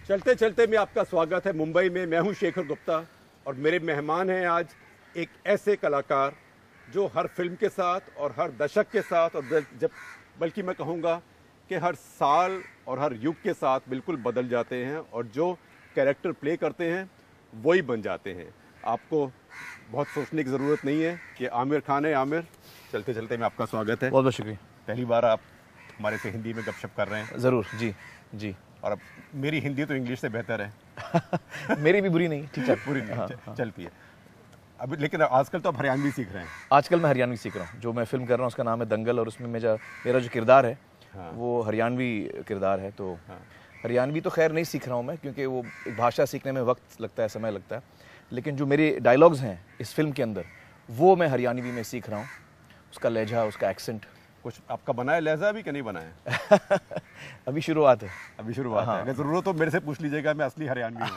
चलते चलते में आपका स्वागत है मुंबई में। मैं हूं शेखर गुप्ता और मेरे मेहमान हैं आज एक ऐसे कलाकार जो हर फिल्म के साथ और हर दशक के साथ और बल्कि मैं कहूँगा कि हर साल और हर युग के साथ बिल्कुल बदल जाते हैं और जो कैरेक्टर प्ले करते हैं वही बन जाते हैं। आपको बहुत सोचने की ज़रूरत नहीं है कि आमिर खान है। आमिर, चलते चलते में आपका स्वागत है। बहुत बहुत शुक्रिया। पहली बार आप हमारे से हिंदी में गपशप कर रहे हैं। ज़रूर जी जी। और अब मेरी हिंदी तो इंग्लिश से बेहतर है। मेरी भी बुरी नहीं, ठीक है, बुरी नहीं चलती है अभी। लेकिन आजकल तो आप हरियाणवी सीख रहे हैं। आजकल मैं हरियाणवी सीख रहा हूँ। जो मैं फिल्म कर रहा हूँ उसका नाम है दंगल और उसमें मेरा जो किरदार है वो हरियाणवी किरदार है। तो हरियाणवी तो खैर नहीं सीख रहा हूँ मैं, क्योंकि वो एक भाषा सीखने में वक्त लगता है, समय लगता है। लेकिन जो मेरे डायलॉग्स हैं इस फिल्म के अंदर वो मैं हरियाणवी में सीख रहा हूँ। उसका लहजा, उसका एक्सेंट। कुछ आपका बना है लहजा भी कि नहीं बना है? अभी शुरुआत है। अभी शुरुआत है। अगर जरूरत तो मेरे से पूछ लीजिएगा, मैं असली हरियाणवी हूँ।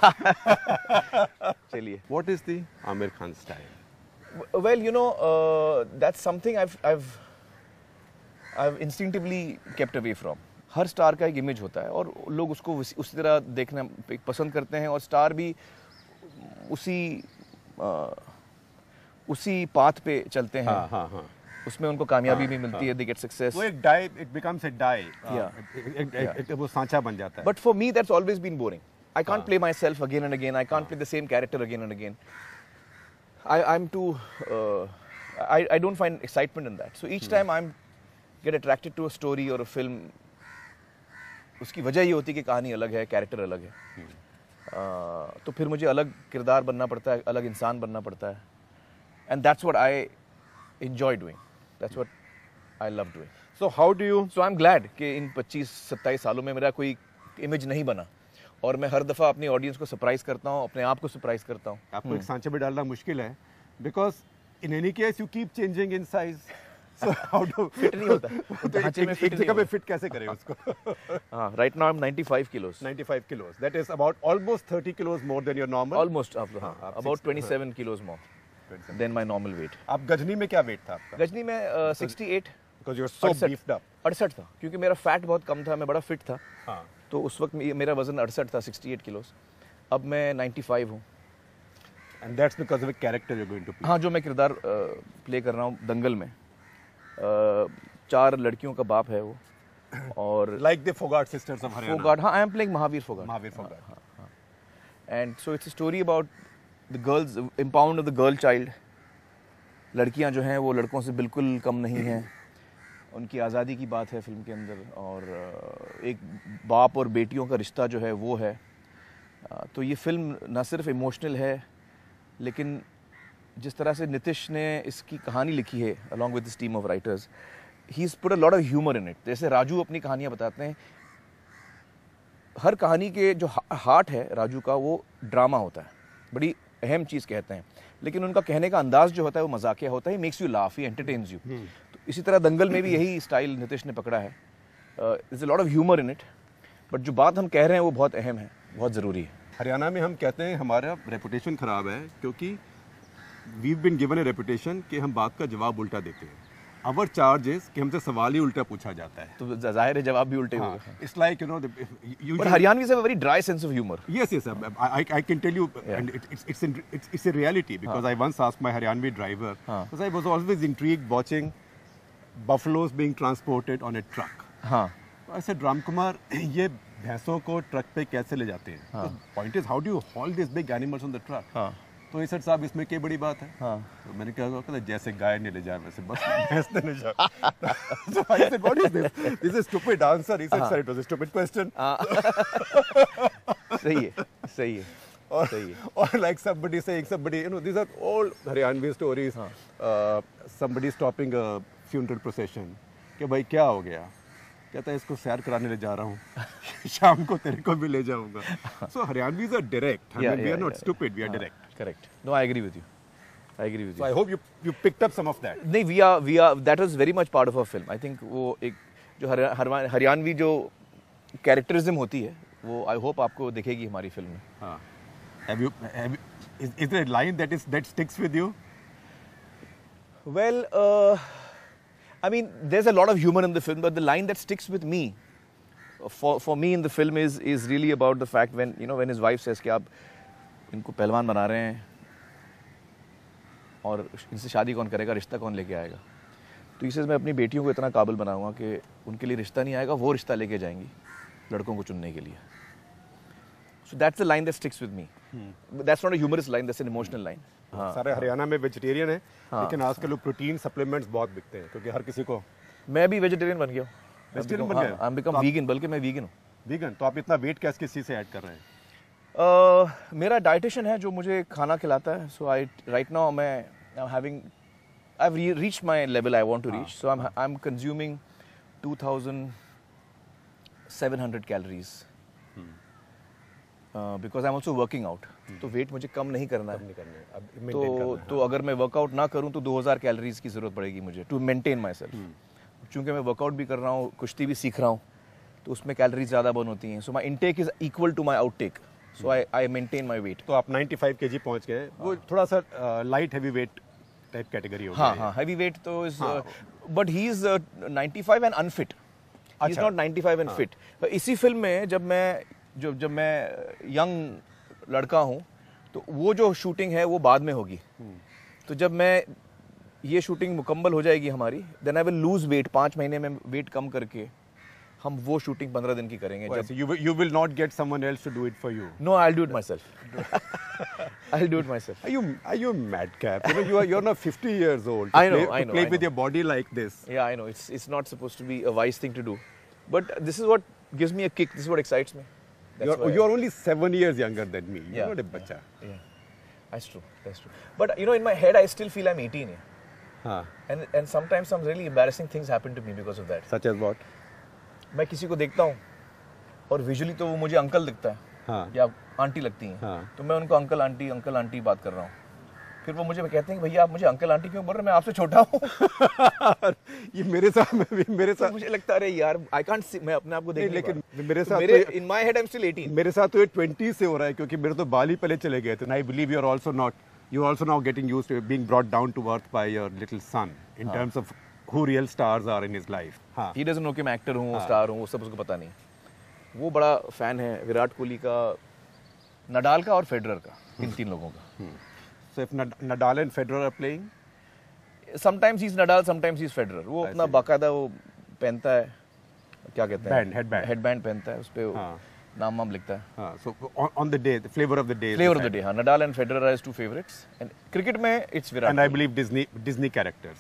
चलिए। What is the Aamir Khan style? Well, you know, that's something I've instinctively kept away from. Her star का एक इमेज होता है और लोग उसको उसी तरह देखना पसंद करते हैं और स्टार भी उसी पाथ पे चलते हैं। हाँ। उसमें उनको कामयाबी भी मिलती है, they get success. वो एक die, it becomes a die. एक वो सांचा बन जाता है। But for me that's always been boring. I can't play myself again and again. I can't play the same character again and again. I'm too I don't find excitement in that. So each time I'm get attracted to a story or a film, उसकी वजह ये होती है कि कहानी अलग है, character अलग है। तो फिर मुझे अलग किरदार बनना पड़ता है, अलग इंसान बनना पड़ता है। And that's what I enjoy doing. That's what I love doing. So how do you? So I'm glad कि इन 25-27 सालों में मेरा कोई इमेज नहीं बना और मैं हर दफ़ा अपनी ऑडियंस को सरप्राइज करता हूँ, अपने आप को सरप्राइज करता हूँ। आपको एक सांचे में डालना मुश्किल है, because in any case you keep changing in size. So how do? Fit नहीं होता। ढांचे में फिट जगह पे फिट कैसे करें उसको? हाँ, right now I'm 95 kilos. 95 kilos. That is about almost 30 kilos more than your normal. Almost, about 27 kilos more than my normal weight. आप गजनी में क्या वेट था आपका? गजनी में 68. Because you're so beefed up. 68 था, क्योंकि मेरा फैट बहुत कम था, मैं बड़ा फिट था। हाँ। तो उस वक्त मेरा वजन 68 था, 68 किलोस। अब मैं 95 हूँ। And that's because of a character you're going to play. हाँ, जो मैं किरदार प्ले कर रहा हूँ दंगल में, 4 लड़कियों का बाप है वो। और like the Fogart sisters of Haryana. Fogart, हाँ, I am playing Mahavir Fogart. Mahavir Fogart. हाँ. And so it's a story about the girls, empowerment of the girl child. लड़कियाँ जो हैं वो लड़कों से बिल्कुल कम नहीं हैं, उनकी आज़ादी की बात है फिल्म के अंदर। और एक बाप और बेटियों का रिश्ता जो है वो है। तो ये फिल्म ना सिर्फ इमोशनल है, लेकिन जिस तरह से नितिश ने इसकी कहानी लिखी है along with his team of writers, he's put a lot of humor in it. जैसे राजू अपनी कहानियाँ बताते हैं, हर कहानी के जो हार्ट है राजू का वो ड्रामा होता है, बड़ी अहम चीज़ कहते हैं, लेकिन उनका कहने का अंदाज जो होता है वो मजाकिया होता है, makes you laugh, he entertains you. तो इसी तरह दंगल में भी यही स्टाइल नितिश ने पकड़ा है। Is a lot of humour in it, but जो बात हम कह रहे हैं वो बहुत अहम है, बहुत ज़रूरी है। हरियाणा में हम कहते हैं हमारा रेपुटेशन ख़राब है क्योंकि we been given a reputation कि हम बात का जवाब उल्टा देते हैं। अवर चार्जेस कि हमसे सवाल ही उल्टा पूछा जाता है, तो जाहिर है जवाब भी उल्टे होंगे। It's like, you know, but Haryanvis have a very dry sense of humor. Yes, I can tell you, and it's a reality because I once asked my Haryanvi driver, because I was always intrigued watching buffaloes being transported on a truck. I said, Ramkumar, ये भैंसों को truck पे कैसे ले जाते हैं? The point is, how do you haul these big animals on the truck? तो sir साहब इसमें क्या बड़ी बात है? तो मैंने कहा जैसे गाय ने ले जाए वैसे बस भैंस ने ले जाए। So I said, what is this? This is a stupid answer. He said, sir, it was a stupid question. सही है। Or like somebody saying, you know, these are all Haryanvi stories. Somebody stopping a funeral procession. कि भाई क्या हो गया? कहता है इसको सैर कराने ले जा रहा हूँ, शाम को तेरे को भी ले जाऊँगा। So Haryanvis are direct. I mean, we are not stupid. We are direct. Correct. No, I agree with you. So I hope you picked up some of that. नहीं, we are that was very much part of our film. I think वो एक जो हरियाणवी जो कैरेक्टरिज्म होती है वो I hope आपको दिखेगी हमारी फिल्म में। हाँ। Is there a line that sticks with you? Well, I mean, there's a lot of humor in the film, but the line that sticks with me for me in the film is really about the fact when when his wife says कि आप इनको पहलवान बना रहे हैं और इनसे शादी कौन करेगा, रिश्ता कौन लेके आएगा, तो इसे मैं अपनी बेटियों को इतना काबिल बनाऊंगा कि उनके लिए रिश्ता नहीं आएगा, वो रिश्ता लेके जाएंगी लड़कों को चुनने के लिए. So that's the line that sticks with me. That's not a humorous line, that's an emotional line. सारे हरियाणा में वेजिटेरियन है, लेकिन आजकल लोग प्रोटीन सप्लीमेंट्स बहुत बिकते हैं क्योंकि हर किसी को. मैं भी वेजिटेरियन बन गया हूँ. वेजिटेरियन बन गए? I'm become vegan, बल्कि मैं vegan हूँ. Vegan? तो आप इतना वेट किस चीज़ से ऐड कर रहे हैं? मेरा डाइटिशियन है जो मुझे खाना खिलाता है. So right now I've reached my level I want to reach. So I'm consuming 2,700 calories. Because I'm also working out. तो वेट मुझे कम नहीं करना है. तो अगर मैं वर्कआउट ना करूं तो 2000 कैलोरीज की जरूरत पड़ेगी मुझे टू मेंटेन माई सेल्फ. चूँकि मैं वर्कआउट भी कर रहा हूँ, कुश्ती भी सीख रहा हूँ, तो उसमें कैलोरीज ज़्यादा बर्न होती हैं. So my intake is equal to my outtake. So I maintain my weight. तो आप 95 kg पहुँच गए. वो थोड़ा सा light heavy weight type category हो गई. हाँ, हैवी वेट तो is, but he is 95 and unfit. He is not 95 and fit. इसी फिल्म में जब मैं यंग लड़का हूँ, तो वो जो शूटिंग है वो बाद में होगी. तो जब मैं ये शूटिंग मुकम्मल हो जाएगी हमारी, then I will lose weight. 5 महीने में वेट कम करके हम वो शूटिंग 15 दिन की करेंगे. You will not get someone else to do it for you. No, I'll do it myself. I'll do it myself. Are you madcap? You're not 50 years old. I know. Play with your body like this. Yeah, I know. It's not supposed to be a wise thing to do, but this is what gives me a kick. This is what excites me. You're only 7 years younger than me. You're not a bacha. Yeah, that's true. But in my head, I still feel I'm 18. And sometimes some really embarrassing things happen to me because of that. Such as what? मैं किसी को देखता हूँ और visually तो वो मुझे uncle दिखता है या आंटी लगती हैं. तो मैं उनको अंकल आंटी बात कर रहा हूँ. फिर वो मुझे कहते हैं कि भैया आप मुझे अंकल आंटी क्यों बोल रहे हैं, मैं आपसे छोटा हूँ. ये मेरे साथ तो मुझे लगता है अरे यार आई कांट सी, मैं अपने आप को देख. लेकिन मेरे साथ in my head I am still 18. मेरे साथ तो ये 20 से हो रहा है क्योंकि मेरे तो बाल ही पहले चले गए थे. I believe you are also now getting used to being brought down to earth by your little son in terms of who real stars are in his life. He doesn't know कि मैं actor हूँ, star हूँ, वो सब उसको पता नहीं. वो बड़ा फैन है विराट कोहली का, नडाल का और फेडरर का, इन 3 लोगों का. So if Nadal and Federer are playing, sometimes he's Nadal, sometimes he's Federer. वो अपना बाकायदा वो पहनता है, क्या कहते हैं, हेडबैंड पहनता है, उस पे नाम लिखता है. So on the day, the flavor of the day. हाँ, Nadal and Federer are his 2 favorites. And cricket में it's Virat. And I believe Disney characters.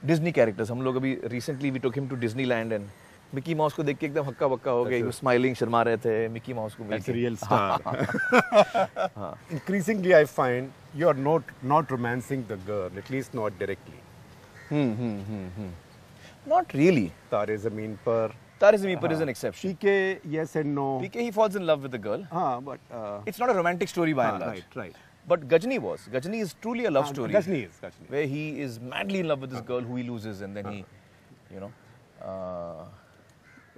Disney characters. हम लोग अभी recently we took him to Disneyland and Mickey mouse को देख के एकदम हक्का बक्का हो गए. स्माइलिंग शर्मा रहे थे मिकी माउस को मिलके. That's a real star. Increasingly I find you are not romancing the girl, at least not directly. Not really. Tare Zameen Par is an exception. PK, yes and no. PK, he falls in love with the girl. But it's not a romantic story by and large. Right. But Gajni is truly a love story. Gajni is. Where he is madly in love with this girl who he loses and then he,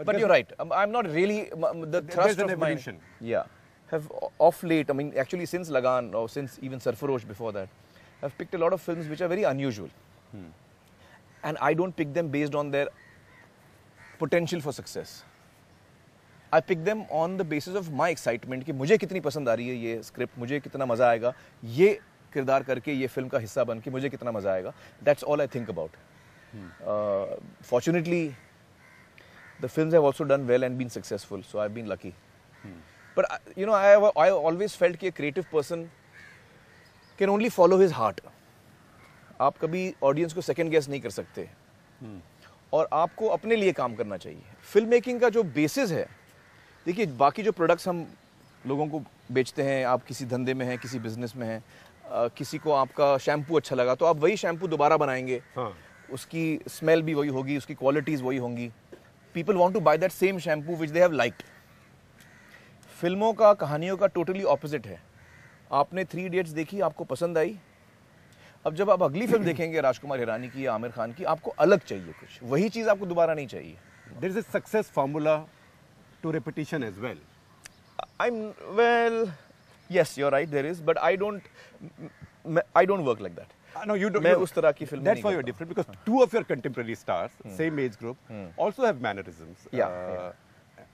But you're right. I'm not really the thrust of my have off late. I mean, actually since Lagan or since even Sarfarosh before that, I've picked a lot of films which are very unusual, and I don't pick them based on their potential for success. I pick them on the basis of my excitement कि मुझे कितनी पसंद आ रही है ये script, मुझे कितना मज़ा आएगा ये किरदार करके, ये फिल्म का हिस्सा बन के मुझे कितना मज़ा आएगा. That's all I think about. Fortunately, the films have also done well and been successful, so I've been lucky. But I always felt कि a creative person can only follow his heart. आप कभी audience को second guess नहीं कर सकते और आपको अपने लिए काम करना चाहिए. फिल्म मेकिंग का जो बेसिस है, देखिए बाकी जो प्रोडक्ट्स हम लोगों को बेचते हैं, आप किसी धंधे में हैं, किसी बिजनेस में हैं, किसी को आपका शैम्पू अच्छा लगा तो आप वही शैम्पू दोबारा बनाएंगे. उसकी स्मेल भी वही होगी, उसकी क्वालिटीज़ वही होंगी. People want to buy that same shampoo which they have liked. फिल्मों का, कहानियों का टोटली ऑपोजिट है. आपने 3 इडियट्स देखी, आपको पसंद आई, अब जब आप अगली फिल्म देखेंगे राजकुमार हिरानी की या आमिर खान की, आपको अलग चाहिए कुछ, वही चीज़ आपको दोबारा नहीं चाहिए. There is a success formula to repetition as well. Yes, you're right, there is, but I don't work like that. No, you don't. मैं उस तरह की film That's why you're different, because 2 of your contemporary stars, same age group, also have mannerisms.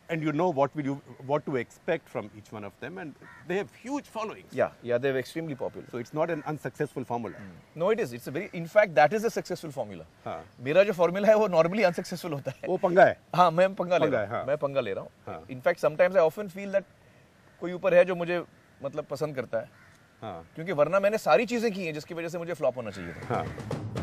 and you know what to expect from each one of them, and they have huge followings. Yeah, they're extremely popular. So it's not an unsuccessful formula. No, it is. It's a very, in fact, that is a successful formula. हाँ. मेरा जो formula है वो normally unsuccessful होता है. वो पंगा है. हाँ, मैं पंगा ले रहा हूँ. हाँ. मैं पंगा ले रहा हूँ. हाँ. In fact, sometimes I often feel that कोई ऊपर है जो मुझे मतलब पसंद करता है. हाँ. क्योंकि वरना मैंने सारी चीजें की हैं जिसकी वजह से मुझे फ्लॉप होना चाहिए था. हाँ.